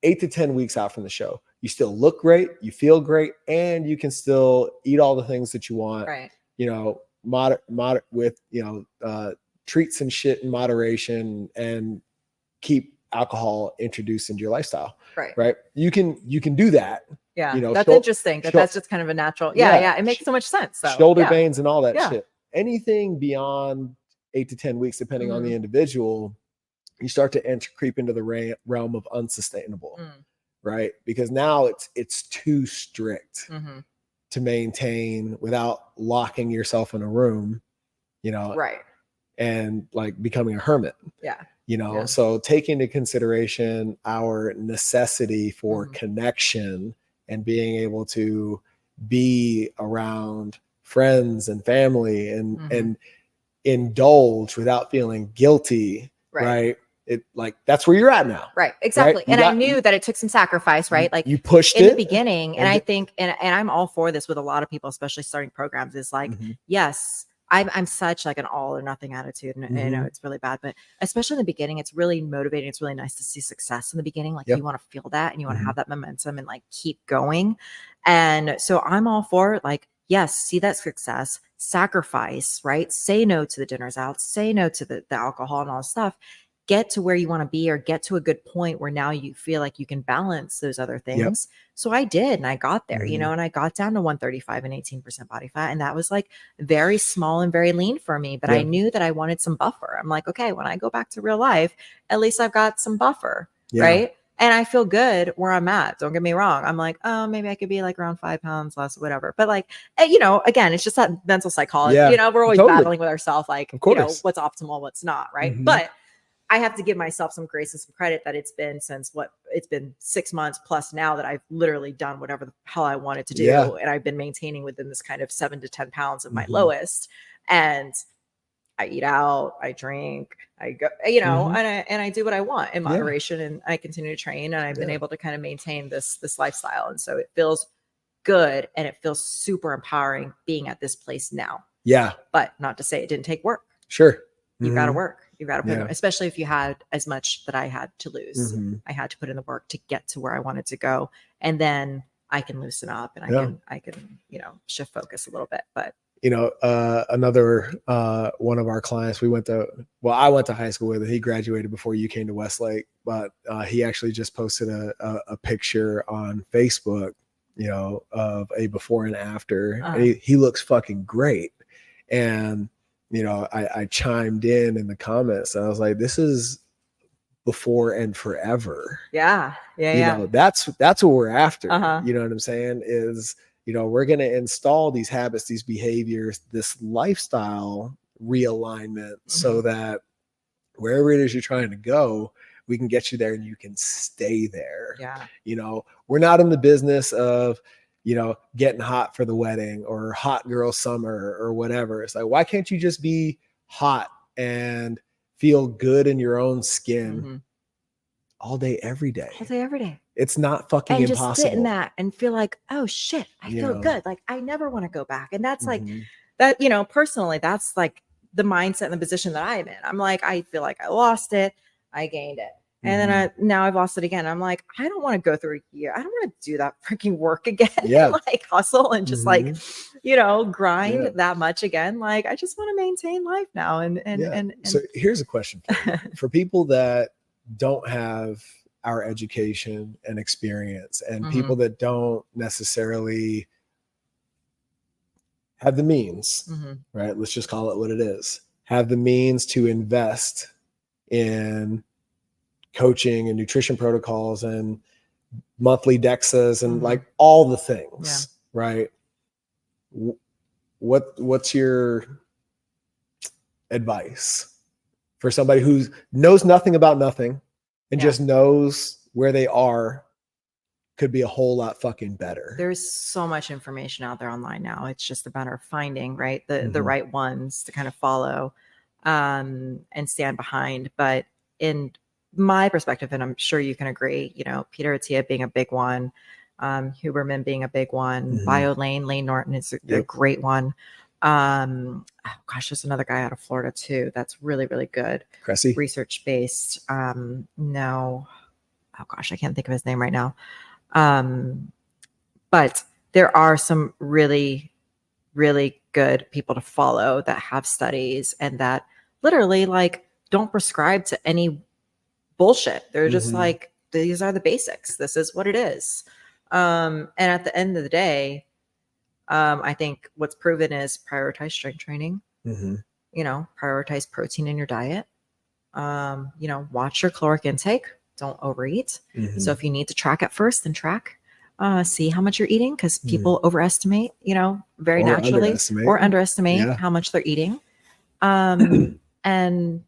8 to 10 weeks out from the show. You still look great, you feel great, and you can still eat all the things that you want. Right. You know, moderate with, you know, treats and shit in moderation, and keep alcohol introduced into your lifestyle. Right. Right. You can do that. Yeah. You know, that's interesting. That's just kind of a natural. Yeah. It makes so much sense. So, shoulder veins and all that shit. Anything beyond 8 to 10 weeks, depending on the individual, you start to creep into the realm of unsustainable, right? Because now it's too strict to maintain without locking yourself in a room, you know, right, and like becoming a hermit. Yeah. You know, so take into consideration our necessity for connection and being able to be around friends and family and indulge without feeling guilty, right? It like that's where you're at now. Right. Exactly. Right? And I knew that it took some sacrifice, right? Like you pushed in it the beginning. And I think, and I'm all for this with a lot of people, especially starting programs, is like, yes, I'm such like an all or nothing attitude. And I know it's really bad, but especially in the beginning, it's really motivating. It's really nice to see success in the beginning. Like you want to feel that and you want to have that momentum and like keep going. And so I'm all for like, yes, see that success, sacrifice, right? Say no to the dinners out, say no to the alcohol and all this stuff. Get to where you want to be, or get to a good point where now you feel like you can balance those other things. So I did, and I got there, you know, and I got down to 135 and 18% body fat. And that was like very small and very lean for me, but I knew that I wanted some buffer. I'm like, okay, when I go back to real life, at least I've got some buffer, right? And I feel good where I'm at. Don't get me wrong. I'm like, oh, maybe I could be like around 5 pounds less, whatever. But like, you know, again, it's just that mental psychology. You know, we're always battling with ourselves, like, you know, what's optimal, what's not, right? But I have to give myself some grace and some credit that it's been 6 months plus now that I've literally done whatever the hell I wanted to do. And I've been maintaining within this kind of 7 to 10 pounds of my lowest. And I eat out, I drink, I go, you know, and I do what I want in moderation, and I continue to train, and I've been able to kind of maintain this lifestyle. And so it feels good, and it feels super empowering being at this place now. Yeah. But not to say it didn't take work. Sure. You've got to work. You've got to put in, especially if you had as much that I had to lose. I had to put in the work to get to where I wanted to go. And then I can loosen up and I can, you know, shift focus a little bit. But you know, another one of our clients, I went to high school with. He graduated before you came to Westlake, but he actually just posted a picture on Facebook, you know, of a before and after. And he looks fucking great. And you know, I chimed in the comments, and I was like, this is before and forever. Yeah. You know, that's what we're after. You know what I'm saying? Is, you know, we're going to install these habits, these behaviors, this lifestyle realignment so that wherever it is you're trying to go, we can get you there and you can stay there. Yeah. You know, we're not in the business of, you know, getting hot for the wedding or hot girl summer or whatever. It's like, why can't you just be hot and feel good in your own skin all day, every day? All day, every day. It's not fucking and impossible. Just sit in that and feel like, oh shit, I feel good. Like I never want to go back. And that's like that, you know, personally, that's like the mindset and the position that I'm in. I'm like, I feel like I lost it. I gained it. And then now I've lost it again. I'm like, I don't want to go through a year. I don't want to do that freaking work again. And like hustle and just like, you know, grind that much again. Like, I just want to maintain life now. And so here's a question for you. For people that don't have our education and experience, and people that don't necessarily have the means, right? Let's just call it what it is. Have the means to invest in coaching and nutrition protocols and monthly DEXAs and like all the things, right? What's your advice for somebody who knows nothing about nothing and just knows where they are could be a whole lot fucking better? There's so much information out there online now. It's just a matter of finding, right, the right ones to kind of follow and stand behind. But in my perspective, and I'm sure you can agree, you know, Peter Atilla being a big one, Huberman being a big one, Lane Norton is a great one. Oh gosh, there's another guy out of Florida too that's really, really good. Cressy. Research based. No, oh gosh, I can't think of his name right now. But there are some really, really good people to follow that have studies and that literally like don't prescribe to any bullshit. They're just like, these are the basics. This is what it is. And at the end of the day, I think what's proven is prioritize strength training, prioritize protein in your diet, watch your caloric intake, don't overeat. So if you need to track at first, then track, see how much you're eating, because people overestimate, very naturally, or underestimate how much they're eating. And, and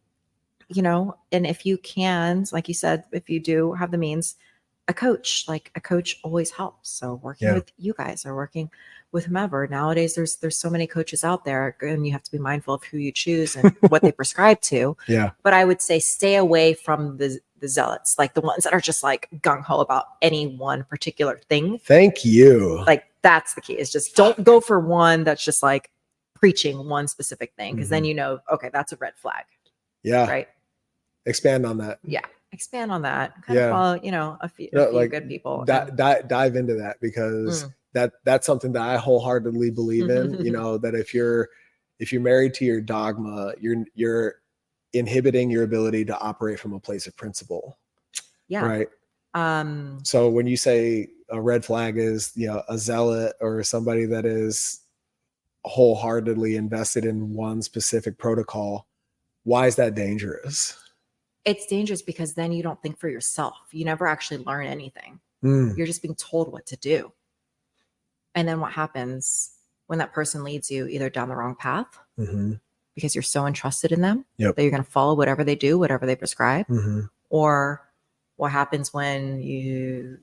if you can, like you said, if you do have the means, a coach always helps. So working with you guys or working with whomever. Nowadays, there's so many coaches out there, and you have to be mindful of who you choose and what they prescribe to. Yeah. But I would say stay away from the zealots, like the ones that are just like gung ho about any one particular thing. Thank you. Like that's the key, is just don't go for one that's just like preaching one specific thing, because then okay, that's a red flag. Yeah. Right. Expand on that. Yeah. Expand on that. Kind of follow, a few good people. Dive into that, because that's something that I wholeheartedly believe in. That if you're married to your dogma, you're inhibiting your ability to operate from a place of principle. Yeah. Right. So when you say a red flag is, a zealot or somebody that is wholeheartedly invested in one specific protocol, why is that dangerous? It's dangerous because then you don't think for yourself. You never actually learn anything. You're just being told what to do. And then what happens when that person leads you either down the wrong path, because you're so entrusted in them that you're going to follow whatever they do, whatever they prescribe, or what happens when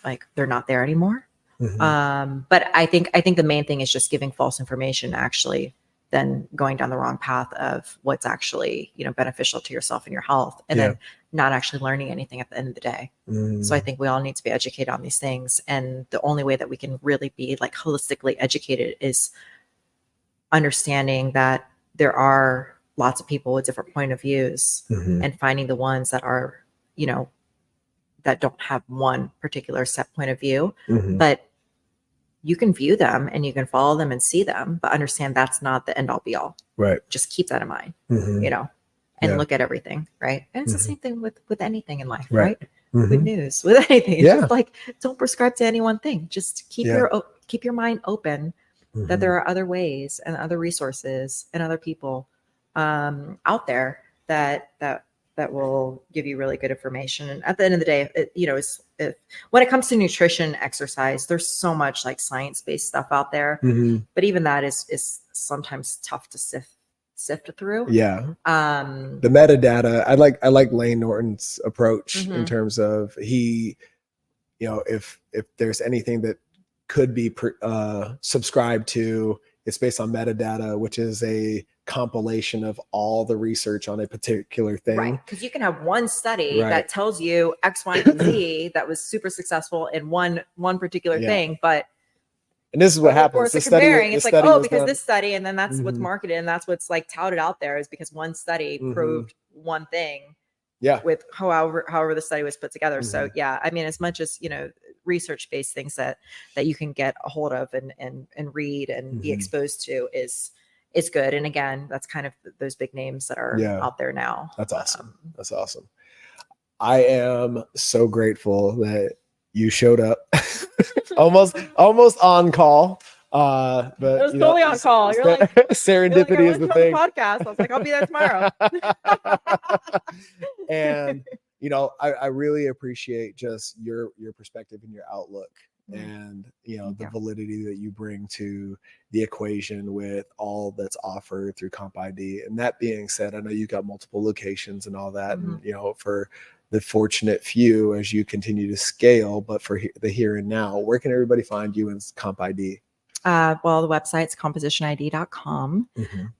like they're not there anymore. But I think the main thing is just giving false information, actually, then going down the wrong path of what's actually, beneficial to yourself and your health, and then not actually learning anything at the end of the day. So I think we all need to be educated on these things. And the only way that we can really be like holistically educated is understanding that there are lots of people with different point of views, and finding the ones that are, that don't have one particular set point of view, but you can view them and you can follow them and see them, but understand that's not the end all be all. Right. Just keep that in mind, and look at everything. Right. And it's the same thing with anything in life, right? With news, with anything. It's just like, don't prescribe to any one thing. Just keep your mind open that there are other ways and other resources and other people out there that will give you really good information. And at the end of the day, when it comes to nutrition, exercise, there's so much like science-based stuff out there, but even that is sometimes tough to sift through. Yeah. The metadata, I like Lane Norton's approach in terms of if there's anything that could be subscribed to, it's based on metadata, which is a compilation of all the research on a particular thing. Right. Because you can have one study that tells you X, Y, and Z that was super successful in one particular thing, but and this is what happens. It's like, because this study, and then that's what's marketed, and that's what's like touted out there, is because one study proved one thing. Yeah. With however the study was put together. So I mean, as much as research-based things that you can get a hold of and read and be exposed to is good. And again, that's kind of those big names that are out there now. That's awesome. That's awesome. I am so grateful that you showed up almost on call. But it was totally on call. You're like, serendipity is the thing. Podcast. I was like, I'll be there tomorrow. And I really appreciate just your perspective and your outlook, and the validity that you bring to the equation with all that's offered through CompID. And that being said, I know you got multiple locations and all that, and for the fortunate few as you continue to scale, but for the here and now, where can everybody find you in CompID? Well, the website's compositionid.com.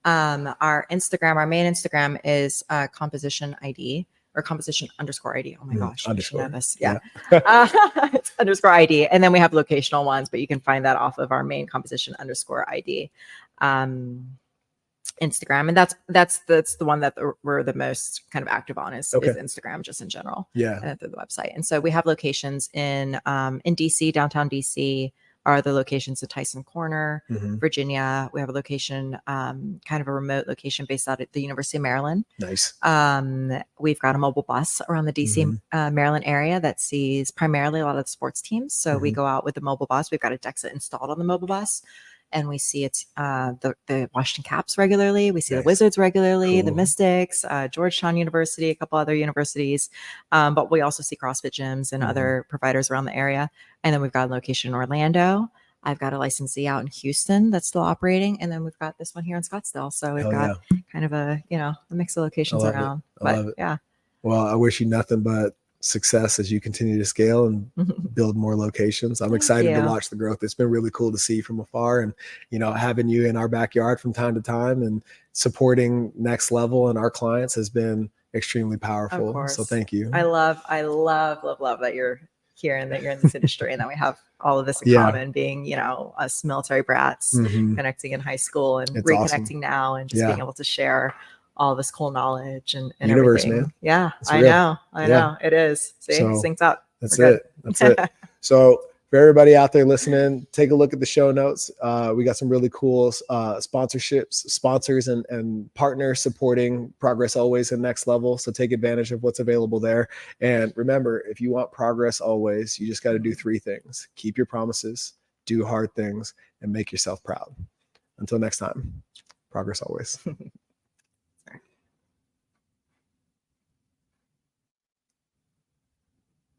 Our Instagram, our main Instagram is compositionid, or composition_ID. Oh my gosh. Underscore. Yeah. It's _ID. And then we have locational ones, but you can find that off of our main composition_ID. Instagram, and that's the one that we're the most kind of active on is Instagram, just in general. Yeah. And then through the website. And so we have locations in DC, downtown DC, are the locations of Tyson Corner, Virginia. We have a location, kind of a remote location based out at the University of Maryland. Nice. We've got a mobile bus around the DC, Maryland area that sees primarily a lot of the sports teams. So we go out with the mobile bus. We've got a DEXA installed on the mobile bus. And we see it's the Washington Caps regularly. We see the Wizards regularly, the Mystics, Georgetown University, a couple other universities. But we also see CrossFit gyms and other providers around the area. And then we've got a location in Orlando. I've got a licensee out in Houston that's still operating. And then we've got this one here in Scottsdale. So we've got kind of a mix of locations around. I love it. Yeah. Well, I wish you nothing but success as you continue to scale and build more locations. I'm excited to watch the growth. It's been really cool to see from afar, and having you in our backyard from time to time and supporting Next Level and our clients has been extremely powerful. So thank you. I love that you're here and that you're in this industry and that we have all of this in common, being us military brats connecting in high school and it's reconnecting now, and just being able to share all this cool knowledge and universe, everything. Man. Yeah, I know. It is. See, syncs up. That's it. So for everybody out there listening, take a look at the show notes. We got some really cool sponsorships, sponsors, and partners supporting Progress Always and Next Level. So take advantage of what's available there. And remember, if you want progress always, you just got to do 3 things: keep your promises, do hard things, and make yourself proud. Until next time, progress always.